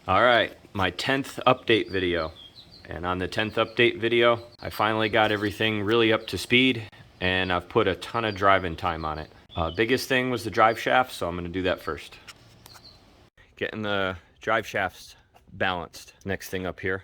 All right, my 10th update video. And on the 10th update video, I finally got everything really up to speed, and I've put a ton of driving time on it. Biggest thing was the drive shaft, so I'm gonna do that first. Getting the drive shafts balanced. Next thing up here.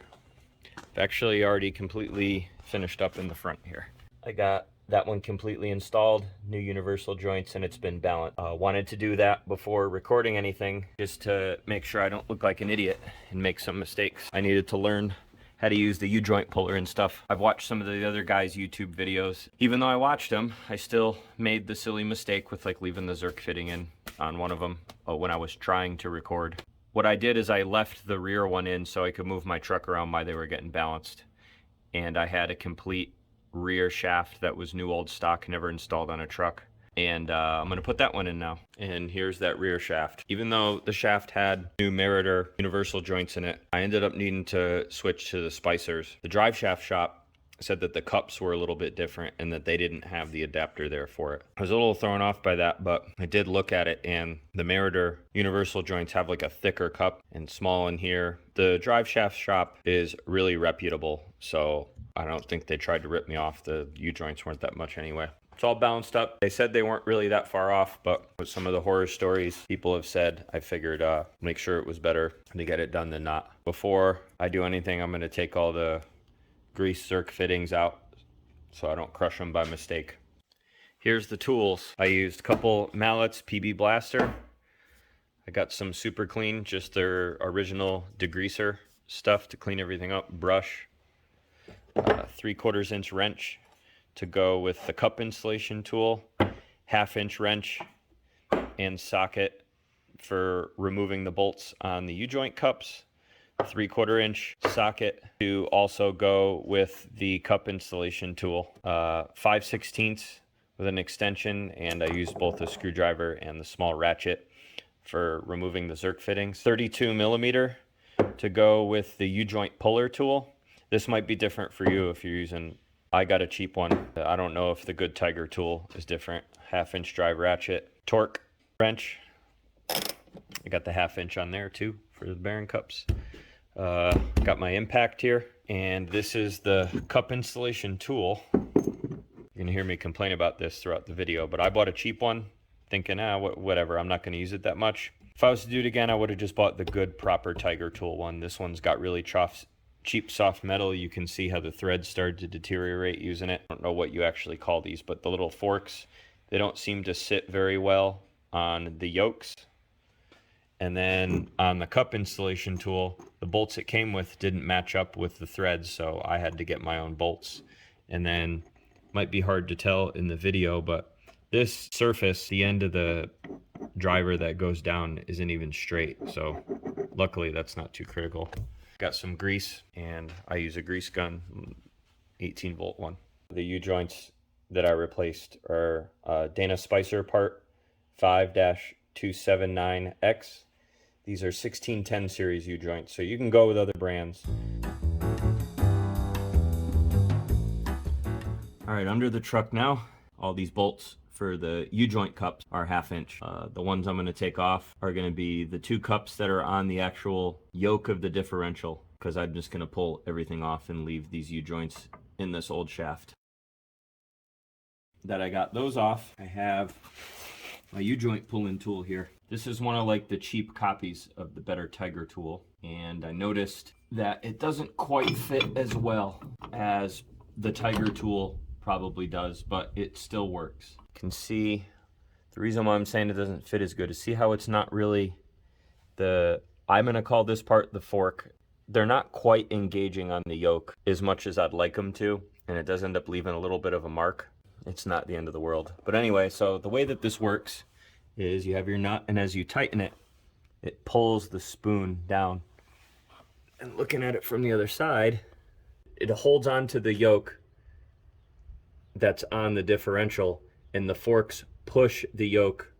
I've actually already completely finished up in the front here. I got that one completely installed, new universal joints, and it's been balanced. Wanted to do that before recording anything, just to make sure I don't look like an idiot and make some mistakes. I needed to learn how to use the U-joint puller and stuff. I've watched some of the other guys' YouTube videos. Even though I watched them, I still made the silly mistake with like leaving the Zerk fitting in on one of them when I was trying to record. What I did is I left the rear one in so I could move my truck around while they were getting balanced. And I had a complete rear shaft that was new old stock, never installed on a truck. And I'm gonna put that one in now. And here's that rear shaft. Even though the shaft had new Meritor universal joints in it, I ended up needing to switch to the spicers. The drive shaft shop said that the cups were a little bit different and that they didn't have the adapter there for it. I was a little thrown off by that, but I did look at it, and the Meritor universal joints have like a thicker cup and small in here. The drive shaft shop is really reputable, so I don't think they tried to rip me off. The U-joints weren't that much anyway. It's all balanced up. They said they weren't really that far off, but with some of the horror stories people have said, I figured make sure it was better to get it done than not. Before I do anything, I'm gonna take all the grease Zerk fittings out so I don't crush them by mistake. Here's the tools. I used a couple mallets, PB Blaster. I got some Super Clean, just their original degreaser stuff to clean everything up, brush. 3/4 inch wrench to go with the cup installation tool, 1/2 inch wrench and socket for removing the bolts on the U-joint cups, 3/4 inch socket to also go with the cup installation tool, 5/16 with an extension, and I used both the screwdriver and the small ratchet for removing the Zerk fittings, 32mm to go with the U-joint puller tool. This might be different for you if you're using, I got a cheap one. I don't know if the good Tiger tool is different. 1/2 inch drive ratchet, torque wrench. I got the 1/2 inch on there too for the bearing cups. Got my impact here, and this is the cup installation tool. You're gonna hear me complain about this throughout the video, but I bought a cheap one thinking, whatever, I'm not gonna use it that much. If I was to do it again, I would have just bought the good proper Tiger tool one. This one's got really cheap soft metal. You can see how the threads started to deteriorate using it. I don't know what you actually call these, but the little forks, they don't seem to sit very well on the yokes. And then on the cup installation tool, the bolts it came with didn't match up with the threads, so I had to get my own bolts. And then, might be hard to tell in the video, but this surface, the end of the driver that goes down, isn't even straight, so luckily that's not too critical. Got some grease, and I use a grease gun, 18 volt one. The U-joints that I replaced are Dana Spicer part 5-279X. These are 1610 series U-joints, so you can go with other brands. All right, under the truck now, all these bolts for the U-joint cups are 1/2 inch. The ones I'm going to take off are going to be the 2 cups that are on the actual yoke of the differential, because I'm just going to pull everything off and leave these U-joints in this old shaft. That I got those off, I have my U-joint pull-in tool here. This is one of like the cheap copies of the better Tiger tool, and I noticed that it doesn't quite fit as well as the Tiger tool probably does, but it still works. You can see the reason why I'm saying it doesn't fit as good is see how it's not really I'm gonna call this part the fork. They're not quite engaging on the yoke as much as I'd like them to, and it does end up leaving a little bit of a mark. It's not the end of the world. But anyway, so the way that this works is you have your nut, and as you tighten it, it pulls the spoon down. And looking at it from the other side, it holds onto the yoke that's on the differential, and the forks push the yoke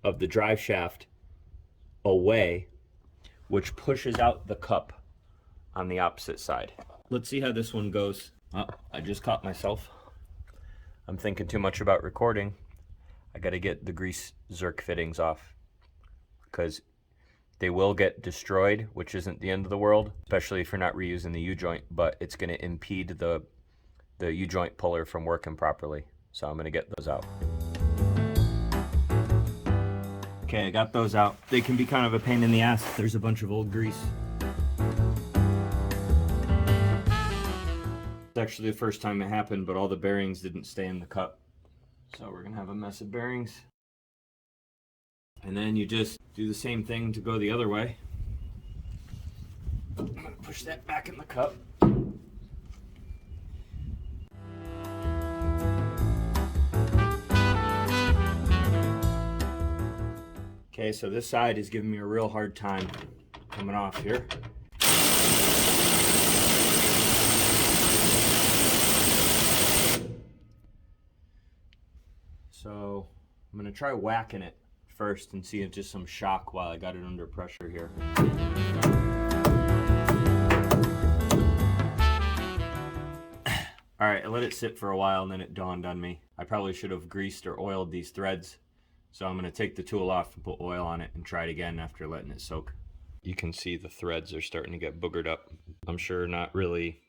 of the drive shaft away, which pushes out the cup on the opposite side. Let's see how this one goes. Oh, I just caught myself. I'm thinking too much about recording. I gotta get the grease Zerk fittings off, because They will get destroyed, which isn't the end of the world, especially if you're not reusing the U-joint, but it's going to impede the U-joint puller from working properly. So I'm going to get those out. Okay, I got those out. They can be kind of a pain in the ass. There's a bunch of old grease. It's actually the first time it happened, but all the bearings didn't stay in the cup. So we're going to have a mess of bearings. And then you just do the same thing to go the other way. I'm going to push that back in the cup. Okay, so this side is giving me a real hard time coming off here. So I'm going to try whacking it first and see if just some shock while I got it under pressure here. Alright, I let it sit for a while and then it dawned on me. I probably should have greased or oiled these threads. So I'm going to take the tool off and put oil on it and try it again after letting it soak. You can see the threads are starting to get boogered up. I'm sure not really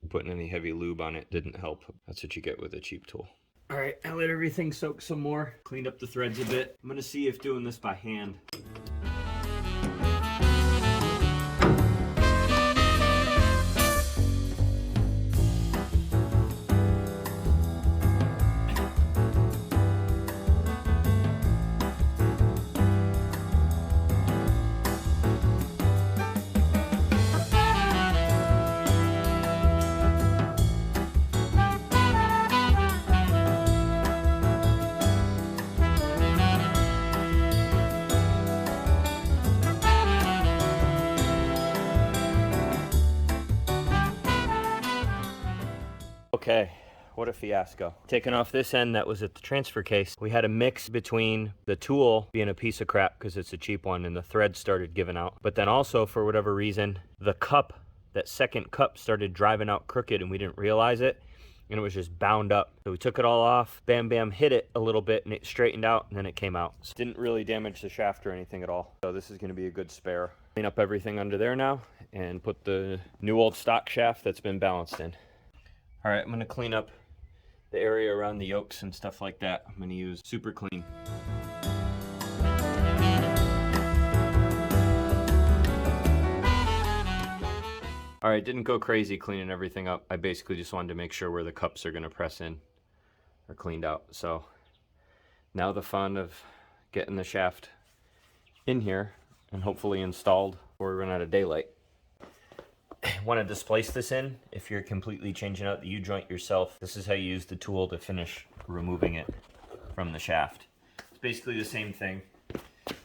putting any heavy lube on it didn't help. That's what you get with a cheap tool. Alright, I let everything soak some more. Cleaned up the threads a bit. I'm going to see if doing this by hand. Okay, what a fiasco. Taking off this end that was at the transfer case, we had a mix between the tool being a piece of crap because it's a cheap one and the thread started giving out. But then also, for whatever reason, the cup, that second cup started driving out crooked and we didn't realize it. And it was just bound up. So we took it all off, bam, bam, hit it a little bit and it straightened out and then it came out. So didn't really damage the shaft or anything at all. So this is gonna be a good spare. Clean up everything under there now and put the new old stock shaft that's been balanced in. All right, I'm going to clean up the area around the yokes and stuff like that. I'm going to use Super Clean. All right, didn't go crazy cleaning everything up. I basically just wanted to make sure where the cups are going to press in are cleaned out. So now the fun of getting the shaft in here and hopefully installed before we run out of daylight. Want to displace this in, if you're completely changing out the U-joint yourself, this is how you use the tool to finish removing it from the shaft. It's basically the same thing.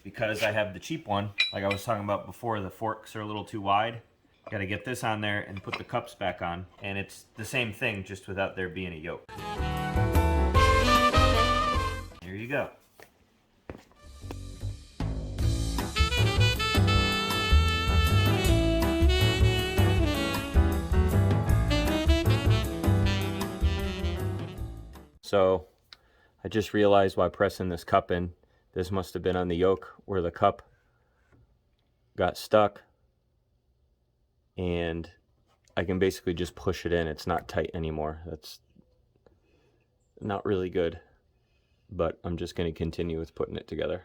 Because I have the cheap one, like I was talking about before, the forks are a little too wide. Got to get this on there and put the cups back on, and it's the same thing just without there being a yoke. There you go. So I just realized while pressing this cup in, this must have been on the yoke where the cup got stuck, and I can basically just push it in. It's not tight anymore. That's not really good, but I'm just going to continue with putting it together.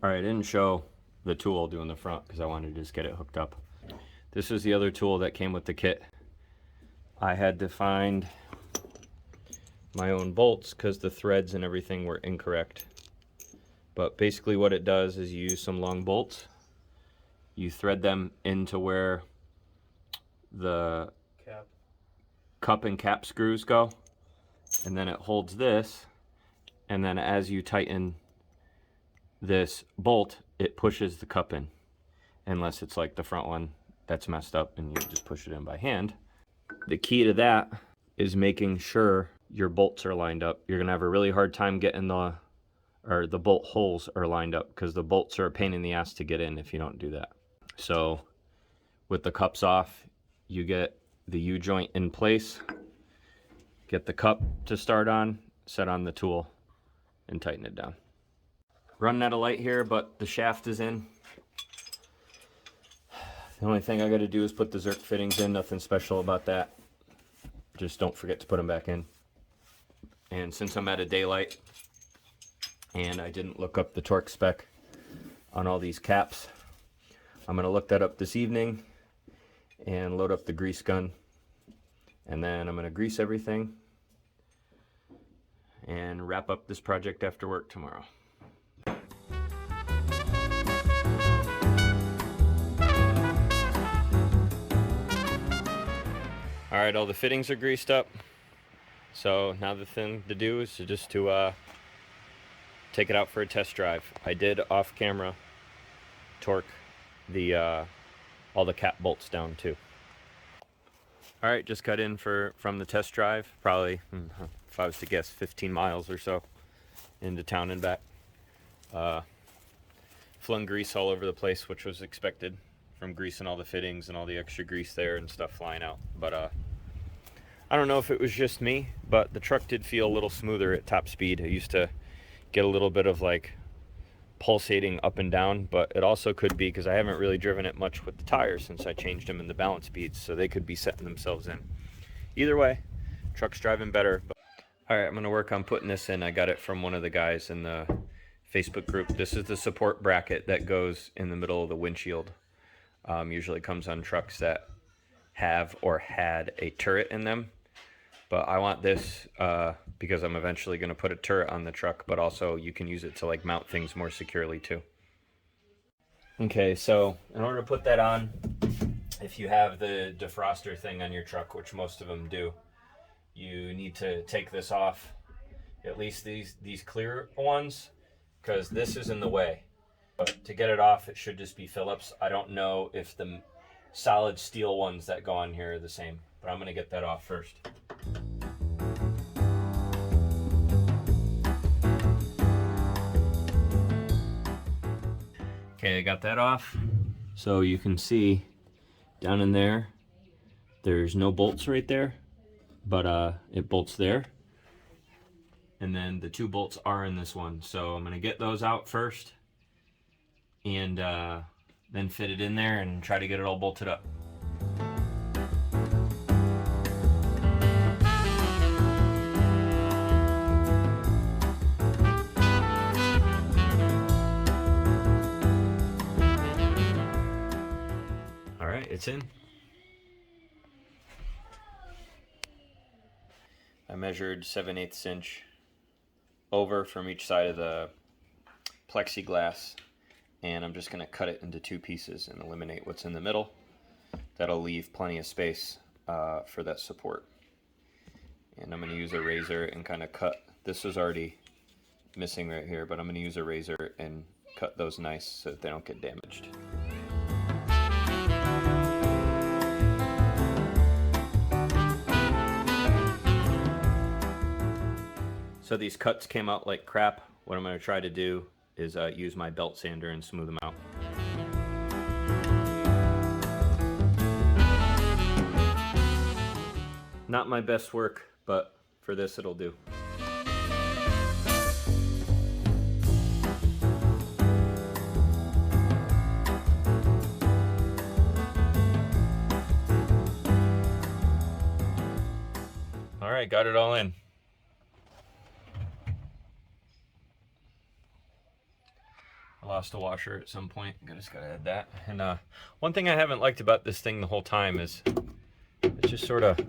All right, I didn't show the tool doing the front because I wanted to just get it hooked up. This is the other tool that came with the kit. I had to find my own bolts because the threads and everything were incorrect. But basically what it does is you use some long bolts, you thread them into where the cup and cap screws go, and then it holds this, and then as you tighten this bolt, it pushes the cup in, unless it's like the front one that's messed up and you just push it in by hand. The key to that is making sure your bolts are lined up. You're gonna have a really hard time getting the bolt holes are lined up because the bolts are a pain in the ass to get in if you don't do that. So with the cups off, you get the U-joint in place, get the cup to start on, set on the tool, and tighten it down. Running out of light here, but the shaft is in. The only thing I got to do is put the Zerk fittings in, nothing special about that. Just don't forget to put them back in. And since I'm at a daylight and I didn't look up the torque spec on all these caps, I'm going to look that up this evening and load up the grease gun. And then I'm going to grease everything and wrap up this project after work tomorrow. Alright, all the fittings are greased up. So now the thing to do is just to take it out for a test drive. I did off camera torque the all the cap bolts down too. Alright, just cut in from the test drive, probably, if I was to guess, 15 miles or so into town and back. Flung grease all over the place, which was expected from greasing all the fittings and all the extra grease there and stuff flying out. But I don't know if it was just me, but the truck did feel a little smoother at top speed. I used to get a little bit of like pulsating up and down, but it also could be because I haven't really driven it much with the tires since I changed them in the balance beads, so they could be setting themselves in. Either way, truck's driving better. Alright, I'm going to work on putting this in. I got it from one of the guys in the Facebook group. This is the support bracket that goes in the middle of the windshield. Usually comes on trucks that have or had a turret in them. But I want this because I'm eventually going to put a turret on the truck, but also you can use it to like mount things more securely too. Okay, so in order to put that on, if you have the defroster thing on your truck, which most of them do, you need to take this off, at least these clear ones, because this is in the way. But to get it off, it should just be Phillips. I don't know if the solid steel ones that go on here are the same, but I'm going to get that off first. Okay, I got that off. So you can see down in there, there's no bolts right there, but it bolts there. And then the two bolts are in this one. So I'm going to get those out first and then fit it in there and try to get it all bolted up. Alright, it's in. I measured 7/8 inch over from each side of the plexiglass, and I'm just going to cut it into two pieces and eliminate what's in the middle. That'll leave plenty of space for that support. And I'm going to use a razor and kind of cut. This was already missing right here, but I'm going to use a razor and cut those nice so that they don't get damaged. So these cuts came out like crap. What I'm going to try to do is use my belt sander and smooth them out. Not my best work, but for this it'll do. All right, got it all in. I lost a washer at some point. I just gotta add that. And one thing I haven't liked about this thing the whole time is it just sort of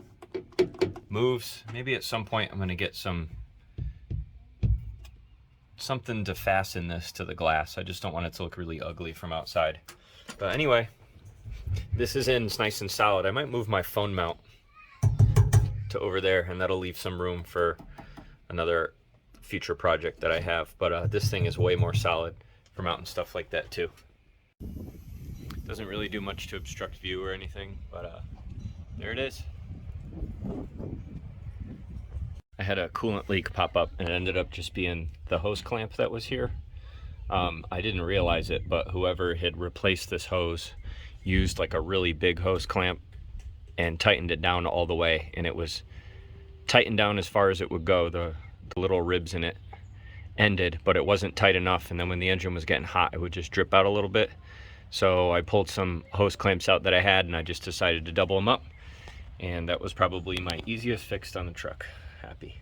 moves. Maybe at some point I'm gonna get something to fasten this to the glass. I just don't want it to look really ugly from outside. But anyway, this is in. It's nice and solid. I might move my phone mount to over there, and that'll leave some room for another future project that I have. But this thing is way more solid for mounting stuff like that too. Doesn't really do much to obstruct view or anything, but there it is. I had a coolant leak pop up, and it ended up just being the hose clamp that was here. I didn't realize it, but whoever had replaced this hose used like a really big hose clamp and tightened it down all the way, and it was tightened down as far as it would go. The little ribs in it ended, but it wasn't tight enough, and then when the engine was getting hot, it would just drip out a little bit. So I pulled some hose clamps out that I had, and I just decided to double them up, and that was probably my easiest fix on the truck. Happy.